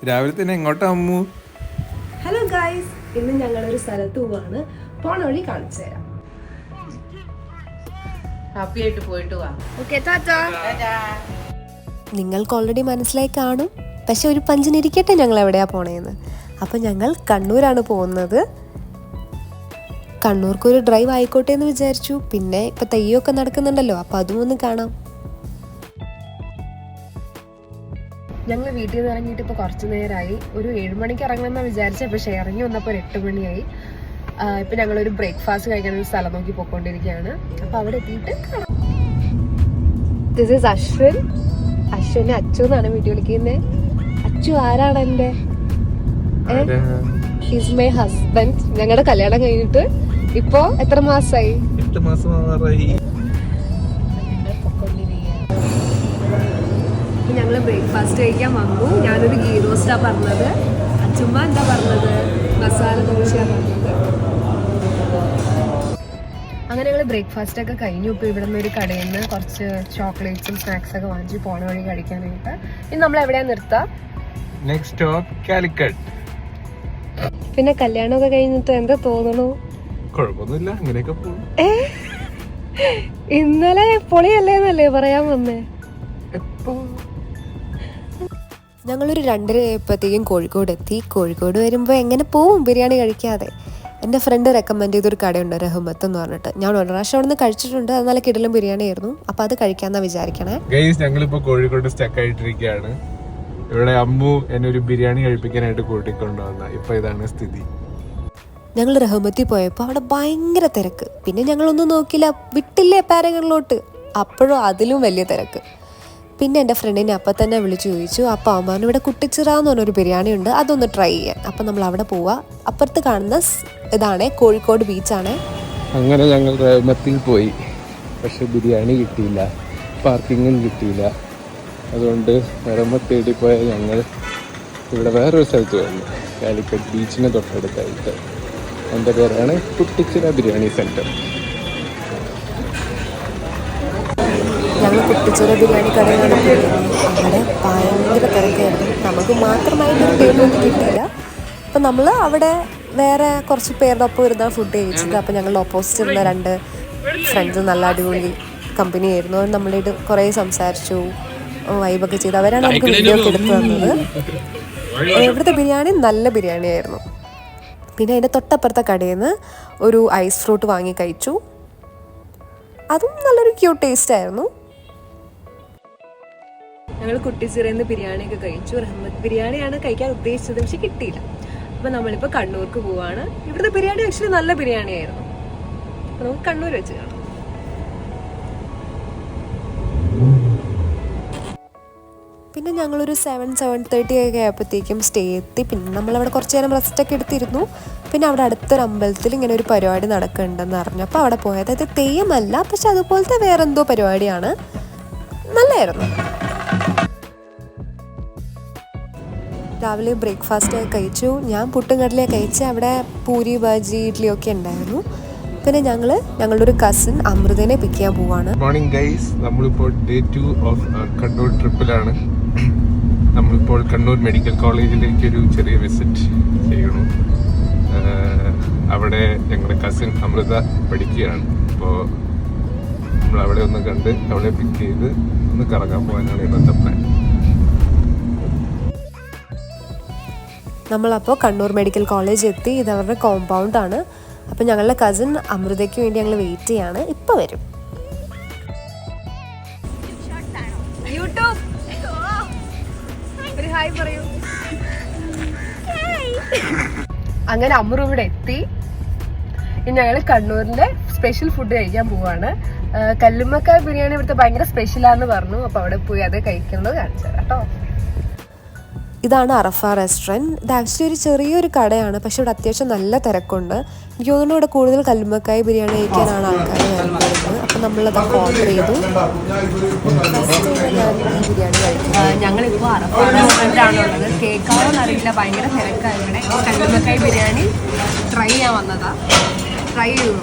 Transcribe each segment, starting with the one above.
രാവിലെ തന്നെ എങ്ങോട്ടാ അമ്മു? ഹലോ ഗൈസ്, ഇന്ന് ഞങ്ങളൊരു സ്ഥലത്ത് പോവാണ്. പോണ വഴി കാണിച്ചു തരാം. ഹാപ്പി ആയിട്ട് പോയിട്ട് വാ. ഓക്കേ, ടാറ്റാ. നിങ്ങൾക്ക് ഓൾറെഡി മനസ്സിലായി കാണും, പക്ഷെ ഒരു പഞ്ചിനിരിക്കട്ടെ ഞങ്ങൾ എവിടെയാ പോണേന്ന്. അപ്പം ഞങ്ങൾ കണ്ണൂരാണ് പോകുന്നത്. കണ്ണൂർക്കൊരു ഡ്രൈവ് ആയിക്കോട്ടെ എന്ന് വിചാരിച്ചു. പിന്നെ ഇപ്പം തെയ്യമൊക്കെ നടക്കുന്നുണ്ടല്ലോ, അപ്പം അതും ഒന്ന് കാണാം. ഞങ്ങൾ വീട്ടിൽ നിന്ന് ഇറങ്ങിയിട്ട് ഇപ്പോൾ കുറച്ച് നേരമായി. ഒരു 7 മണിക്ക് ഇറങ്ങണമെന്നാണ് വിചാരിച്ചത്, പക്ഷേ ഇറങ്ങി വന്നപ്പോൾ ഒരു 8 മണിയായി. ഇപ്പം ഞങ്ങളൊരു ബ്രേക്ക്ഫാസ്റ്റ് കഴിക്കാൻ ഒരു സ്ഥലം നോക്കി പോയിക്കൊണ്ടിരിക്കുകയാണ്. അപ്പോൾ അവിടെ എത്തിയിട്ട് കാണാം. This is Ashwin. അശ്വിനെ അച്ചു എന്നാണ് വീട്ടിൽ വിളിക്കുന്നത്. അച്ചു ആരാണ് എൻ്റെ? He's my husband. ഞങ്ങളുടെ കല്യാണം കഴിഞ്ഞിട്ട് ഇപ്പോ എത്ര മാസമായി? 8 മാസം ആവാറായി. ഞങ്ങൾ ബ്രേക്ക്ഫാസ്റ്റ് കഴിക്കാൻ വന്നു. ഞാനൊരു ഗീ റോസ്റ്റാണ് പറഞ്ഞത്. അച്ചുമ്മ എന്താ പറഞ്ഞത്? മസാല ദോശയാണ് പറഞ്ഞത്. അങ്ങനെ ഞങ്ങൾ ബ്രേക്ക്ഫാസ്റ്റ് ഒക്കെ കഴിഞ്ഞു. ഇപ്പോൾ ഇവിടെ നിന്ന് ഒരു കടയിൽ നിന്ന് കുറച്ച് ചോക്ലേറ്റ്സും സ്നാക്സ് ഒക്കെ വാങ്ങിച്ച് പോണ വഴി കഴിക്കാനായിട്ട്. ഇനി നമ്മൾ എവിടെയാ നിർത്താം? Next stop Calicut. പിന്നെ കല്യാണമൊക്കെ കഴിഞ്ഞിട്ട് എന്താ തോന്നണു? കുഴപ്പമൊന്നുമില്ല, അങ്ങനെയൊക്കെ പോകും. ഇന്നലെ പൊളിയല്ലേന്നല്ലേ പറയാൻ വന്നേ? ഞങ്ങളൊരു 2:30 ആയപ്പോഴത്തേക്കും കോഴിക്കോട് എത്തി. കോഴിക്കോട് വരുമ്പോൾ എങ്ങനെ പോവും ബിരിയാണി കഴിക്കാതെ? എൻ്റെ ഫ്രണ്ട് റെക്കമെൻഡ് ചെയ്തൊരു കടയുണ്ട്, റഹ്മത്ത് എന്ന് പറഞ്ഞിട്ട്. ഞാൻ ഒരു പ്രാവശ്യം അവിടെ നിന്ന് കഴിച്ചിട്ടുണ്ട്. അത് നല്ല കിടിലൻ ബിരിയാണി ആയിരുന്നു. അപ്പോൾ അത് കഴിക്കാമെന്നാണ് വിചാരിക്കണേ. ഗൈസ്, ഞങ്ങളിപ്പോൾ കോഴിക്കോട് സ്റ്റക്ക് ആയിട്ടിരിക്കുകയാണ്. ഇവിടെ അമ്മു എന്നെ ഒരു ബിരിയാണി കഴിപ്പിക്കാനായിട്ട് കൂട്ടിക്കൊണ്ടുവന്ന. ഇപ്പൊ ഇതാണ് സ്ഥിതി. ഞങ്ങൾ റഹ്മത്തിൽ പോയപ്പോൾ അവിടെ ഭയങ്കര തിരക്ക്. പിന്നെ ഞങ്ങളൊന്നും നോക്കില്ല, വിട്ടില്ലേ പാരങ്ങളിലോട്ട്. അപ്പോഴും അതിലും വലിയ തിരക്ക്. പിന്നെ എൻ്റെ ഫ്രണ്ടിനെ അപ്പം തന്നെ വിളിച്ചു ചോദിച്ചു. അപ്പോൾ അമ്മാവന് ഇവിടെ കുട്ടിച്ചിറാന്ന് പറഞ്ഞൊരു ബിരിയാണി ഉണ്ട്, അതൊന്ന് ട്രൈ ചെയ്യാൻ. അപ്പം നമ്മൾ അവിടെ പോവാ. അപ്പുറത്ത് കാണുന്ന ഇതാണ് കോഴിക്കോട് ബീച്ചാണ്. അങ്ങനെ ഞങ്ങൾ റഹ്മത്തിൽ പോയി, പക്ഷെ ബിരിയാണി കിട്ടിയില്ല, പാർക്കിങ്ങും കിട്ടിയില്ല. അതുകൊണ്ട് റഹ്മത്ത് തേടിപ്പോയ ഞങ്ങൾ ഇവിടെ വേറൊരു സ്ഥലത്ത് വന്നു, കാലിക്കറ്റ് ബീച്ചിന് തൊട്ടടുത്തായിട്ട്. എൻ്റെ പേരാണ് കുട്ടിച്ചിറ ബിരിയാണി സെൻറ്റർ. ഞങ്ങൾ കുട്ടിച്ചിറ ബിരിയാണി കടയിലാണ് പോയത്. അവിടെ ഭയങ്കര തിരക്കായിരുന്നു. നമുക്ക് മാത്രമായിട്ടൊരു ടേബിളൊന്നും കിട്ടിയില്ല. അപ്പം നമ്മൾ അവിടെ വേറെ കുറച്ച് പേരുടെ ഒപ്പം ഇരുന്നാണ് ഫുഡ് കഴിച്ചത്. അപ്പം ഞങ്ങളുടെ ഓപ്പോസിറ്റ് ഇരുന്ന 2 ഫ്രണ്ട്സ് നല്ല അടിപൊളി കമ്പനി ആയിരുന്നു. അവർ നമ്മളായിട്ട് കുറേ സംസാരിച്ചു, വൈബൊക്കെ ചെയ്തു. അവരാണ് നമുക്ക് വീഡിയോ ഒക്കെ എടുത്തു തന്നത്. ഇവിടുത്തെ ബിരിയാണി നല്ല ബിരിയാണി ആയിരുന്നു. പിന്നെ അതിൻ്റെ തൊട്ടപ്പുറത്തെ കടയിൽ നിന്ന് ഒരു ഐസ് ഫ്രൂട്ട് വാങ്ങി കഴിച്ചു. അതും നല്ലൊരു ക്യൂട്ട് ടേസ്റ്റ് ആയിരുന്നു. ഞങ്ങൾ കുട്ടിച്ചിറയിൽ നിന്ന് ബിരിയാണിയൊക്കെ കഴിച്ചു. റഹ്മത്ത് ബിരിയാണിയാണ് കഴിക്കാൻ ഉദ്ദേശിച്ചത്, പക്ഷെ കിട്ടിയില്ല. അപ്പം നമ്മളിപ്പോൾ കണ്ണൂർക്ക് പോവാണ്. ഇവിടുത്തെ ബിരിയാണി ആക്ച്വലി നല്ല ബിരിയാണി ആയിരുന്നു. അപ്പം നമുക്ക് കണ്ണൂർ വെച്ച് കാണാം. പിന്നെ ഞങ്ങളൊരു 7:30 ഒക്കെ ആയപ്പോഴത്തേക്കും സ്റ്റേ എത്തി. പിന്നെ നമ്മളവിടെ കുറച്ച് നേരം റെസ്റ്റൊക്കെ എടുത്തിരുന്നു. പിന്നെ അവിടെ അടുത്തൊരു അമ്പലത്തിൽ ഇങ്ങനെ ഒരു പരിപാടി നടക്കുന്നുണ്ടെന്ന് അറിഞ്ഞു. അപ്പോൾ അവിടെ പോയത്. അത് തെയ്യമല്ല, പക്ഷെ അതുപോലത്തെ വേറെന്തോ പരിപാടിയാണ്. നല്ലതായിരുന്നു. രാവിലെ ബ്രേക്ക്ഫാസ്റ്റ് ഒക്കെ കഴിച്ചു. ഞാൻ പുട്ടും കടലയൊക്കെ കഴിച്ച്. അവിടെ പൂരി, ബജി, ഇഡ്ഡലിയൊക്കെ ഉണ്ടായിരുന്നു. പിന്നെ ഞങ്ങളുടെ ഒരു കസിൻ അമൃതനെ പിക്ക് ചെയ്യാൻ പോവാണ്. മോർണിംഗ് ഗൈസ്, നമ്മളിപ്പോൾ ഡേ 2 ഓഫ് കണ്ണൂർ ട്രിപ്പിലാണ്. നമ്മളിപ്പോൾ കണ്ണൂർ മെഡിക്കൽ കോളേജിലേക്ക് ഒരു ചെറിയ വിസിറ്റ് ചെയ്യണം. അവിടെ ഞങ്ങളുടെ കസിൻ അമൃത പഠിക്കുകയാണ്. അപ്പോൾ നമ്മൾ അവിടെ ഒന്ന് കണ്ട് അവളെ പിക്ക് ചെയ്ത് ഒന്ന് കറങ്ങാൻ പോകാനാണ് ഇന്നത്തെ പ്ലാൻ. നമ്മളപ്പോൾ കണ്ണൂർ മെഡിക്കൽ കോളേജ് എത്തി. ഇത് അവരുടെ കോമ്പൗണ്ടാണ്. അപ്പം ഞങ്ങളുടെ കസിൻ അമൃതയ്ക്ക് വേണ്ടി ഞങ്ങൾ വെയിറ്റ് ചെയ്യാണ്. ഇപ്പോൾ വരും. അങ്ങനെ അമൃത ഇവിടെ എത്തി. ഇനി ഞങ്ങൾ കണ്ണൂരിൻ്റെ സ്പെഷ്യൽ ഫുഡ് കഴിക്കാൻ പോവാണ്. കല്ലുമ്മക്കായ ബിരിയാണി ഇവിടുത്തെ ഭയങ്കര സ്പെഷ്യലാന്ന് പറഞ്ഞു. അപ്പോൾ അവിടെ പോയി അത് കഴിക്കുന്നത് കാണിച്ചു തരാം കേട്ടോ. ഇതാണ് അറഫ റെസ്റ്റോറൻറ്റ്. ഇത് ആക്ച്വലി ഒരു ചെറിയൊരു കടയാണ്, പക്ഷെ ഇവിടെ അത്യാവശ്യം നല്ല തിരക്കുണ്ട്. എനിക്ക് തോന്നുന്നു ഇവിടെ കൂടുതൽ കല്ലുമ്മക്കായ ബിരിയാണി കഴിക്കാനാണ് ആൾക്കാർ വരുന്നത്. അപ്പം നമ്മളതൊക്കെ ഓർഡർ ചെയ്തു. ബിരിയാണി കഴിക്കും. ഞങ്ങളിപ്പോൾ അറഫ റെസ്റ്റോറൻറ്റാണുള്ളത്. കേൾക്കാമെന്ന് അറിയില്ല, ഭയങ്കര തിരക്കാണ് ഇവിടെ. കല്ലുമ്മക്കായ ബിരിയാണി ട്രൈ ചെയ്യാൻ വന്നതാ. ട്രൈ ചെയ്തു.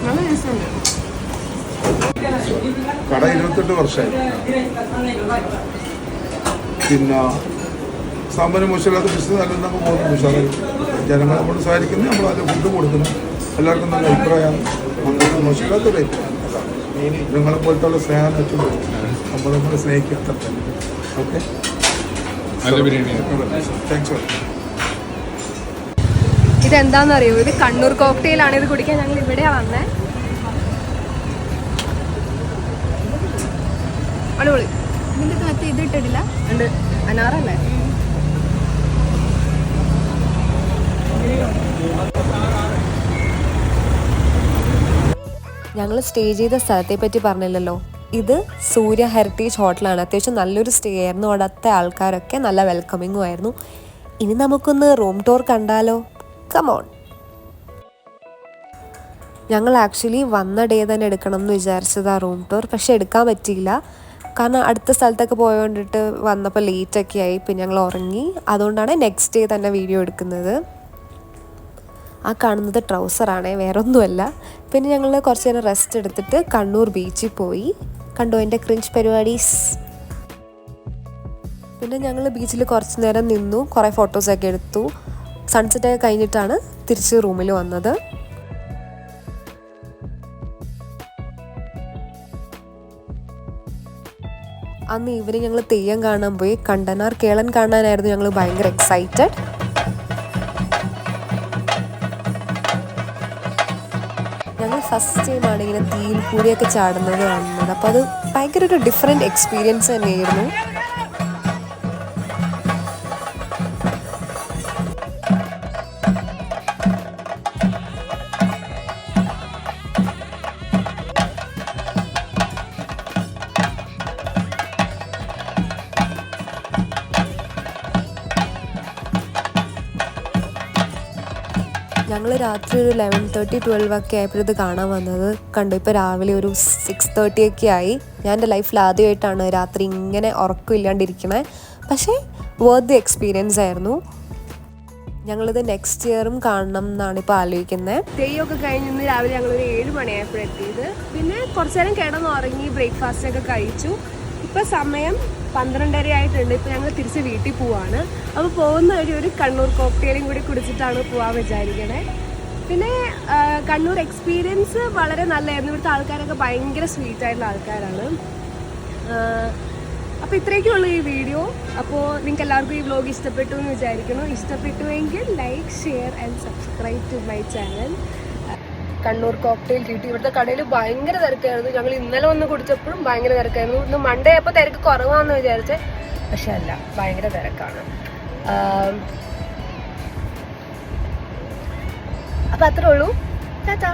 നല്ല രസമുണ്ട്. കട 28 വർഷമായി. പിന്നെ സാമാന്യ മോശമില്ലാത്ത ബിസിനസ് നല്ല നമുക്ക് പോകുന്നു. ഉഷാറായി ജനങ്ങളെ കൊണ്ട് സഹായിക്കുന്നു. നമ്മൾ അതിൽ ഫുഡ് കൊടുക്കുന്നു. എല്ലാവർക്കും നല്ല അഭിപ്രായമാണ്. അങ്ങനെ മോശമില്ലാത്തൊരു അഭിപ്രായം. നിങ്ങളെ പോലത്തുള്ള സ്നേഹം വെച്ചു നമ്മൾ സ്നേഹിക്കുക. Okay, thanks. ഇതെന്താണെന്നറിയോ? ഇത് കണ്ണൂർ കോക്ടെയിലാണ്. ഇത് കുടിക്കാൻ ഞങ്ങൾ ഇവിടെയാണ് വന്നത്. അടിപൊളി. ഇതിൻ്റെ മറ്റേ ഇത് ഇട്ടിട്ടില്ല. ഉണ്ട്, അനാറല്ലേ? ഞങ്ങൾ സ്റ്റേ ചെയ്ത സ്ഥലത്തെ പറ്റി പറഞ്ഞില്ലല്ലോ. ഇത് സൂര്യ ഹെറിറ്റേജ് ഹോട്ടലാണ്. അത്യാവശ്യം നല്ലൊരു സ്റ്റേ ആയിരുന്നു. അവിടുത്തെ ആൾക്കാരൊക്കെ നല്ല വെൽക്കമിങ്ങും ആയിരുന്നു. ഇനി നമുക്കൊന്ന് റൂം ടൂർ കണ്ടാലോ? കമോൺ. ഞങ്ങൾ ആക്ച്വലി വന്ന ഡേ തന്നെ എടുക്കണം എന്ന് വിചാരിച്ചത് ആ റൂം ടൂർ. പക്ഷെ എടുക്കാൻ പറ്റിയില്ല. കാരണം അടുത്ത സ്ഥലത്തൊക്കെ പോയോണ്ടിട്ട് വന്നപ്പോൾ ലേറ്റൊക്കെ ആയി. പിന്നെ ഞങ്ങൾ ഉറങ്ങി. അതുകൊണ്ടാണ് നെക്സ്റ്റ് ഡേ തന്നെ വീഡിയോ എടുക്കുന്നത്. ആ കാണുന്നത് ട്രൗസറാണ്, വേറെ ഒന്നുമല്ല. പിന്നെ ഞങ്ങൾ കുറച്ച് നേരം റെസ്റ്റ് എടുത്തിട്ട് കണ്ണൂർ ബീച്ചിൽ പോയി. കണ്ടു എൻ്റെ ക്രിഞ്ച് പരിപാടീസ്. പിന്നെ ഞങ്ങൾ ബീച്ചിൽ കുറച്ച് നേരം നിന്നു, കുറേ ഫോട്ടോസൊക്കെ എടുത്തു. സൺസെറ്റൊക്കെ കഴിഞ്ഞിട്ടാണ് തിരിച്ച് റൂമിൽ വന്നത്. അന്ന് ഈവനിങ് ഞങ്ങൾ തെയ്യം കാണാൻ പോയി. കണ്ടനാർ കേളൻ കാണാനായിരുന്നു ഞങ്ങൾ ഭയങ്കര എക്സൈറ്റഡ്. ഞങ്ങൾ ഫസ്റ്റ് ടൈമാണ് ഇങ്ങനെ തീയിൽ കൂടിയൊക്കെ ചാടുന്നത് കാണുന്നത്. അപ്പോൾ അത് ഭയങ്കര ഒരു ഡിഫറെൻറ്റ് എക്സ്പീരിയൻസ് തന്നെയായിരുന്നു. ഞങ്ങൾ രാത്രി ഒരു 11:30-12 ഒക്കെ ആയപ്പോഴത് കാണാൻ വന്നത്. കണ്ടു, ഇപ്പോൾ രാവിലെ ഒരു 6:30 ഒക്കെ ആയി. ഞാൻ എൻ്റെ ലൈഫിൽ ആദ്യമായിട്ടാണ് രാത്രി ഇങ്ങനെ ഉറക്കമില്ലാണ്ടിരിക്കണേ. പക്ഷേ വർത്ത് ദി എക്സ്പീരിയൻസ് ആയിരുന്നു. ഞങ്ങളിത് നെക്സ്റ്റ് ഇയറും കാണണം എന്നാണ് ഇപ്പോൾ ആലോചിക്കുന്നത്. തെയ്യമൊക്കെ കഴിഞ്ഞ് ഇന്ന് രാവിലെ ഞങ്ങളൊരു 7 മണിയായപ്പോഴെത്തിയത്. പിന്നെ കുറച്ച് നേരം കിടന്നുറങ്ങി, ബ്രേക്ക്ഫാസ്റ്റൊക്കെ കഴിച്ചു. ഇപ്പോൾ സമയം 12:30 ആയിട്ടുണ്ട്. ഇപ്പോൾ ഞങ്ങൾ തിരിച്ച് വീട്ടിൽ പോവാണ്. അപ്പോൾ പോകുന്ന വഴി ഒരു കണ്ണൂർ കോക്ടെയിലും കൂടി കുടിച്ചിട്ടാണ് പോകാൻ വിചാരിക്കണേ. പിന്നെ കണ്ണൂർ എക്സ്പീരിയൻസ് വളരെ നല്ലതായിരുന്നു. ഇവിടുത്തെ ആൾക്കാരൊക്കെ ഭയങ്കര സ്വീറ്റായിട്ടുള്ള ആൾക്കാരാണ്. അപ്പോൾ ഇത്രയൊക്കെയുള്ളൂ ഈ വീഡിയോ. അപ്പോൾ നിങ്ങൾക്ക് എല്ലാവർക്കും ഈ വ്ലോഗ് ഇഷ്ടപ്പെട്ടു എന്ന് വിചാരിക്കുന്നു. ഇഷ്ടപ്പെട്ടുവെങ്കിൽ like, share and subscribe to my channel. Kannur cocktail കിട്ടി. ഇവിടുത്തെ കടയിൽ ഭയങ്കര തിരക്കായിരുന്നു. ഞങ്ങൾ ഇന്നലെ വന്ന് കുടിച്ചപ്പോഴും ഭയങ്കര തിരക്കായിരുന്നു. ഇന്ന് മൺഡേ ആയപ്പോൾ തിരക്ക് കുറവാണെന്ന് വിചാരിച്ചേ, പക്ഷെ അല്ല, ഭയങ്കര തിരക്കാണ്. അപ്പോൾ അത്രേ ഉള്ളൂ. ടാറ്റാ.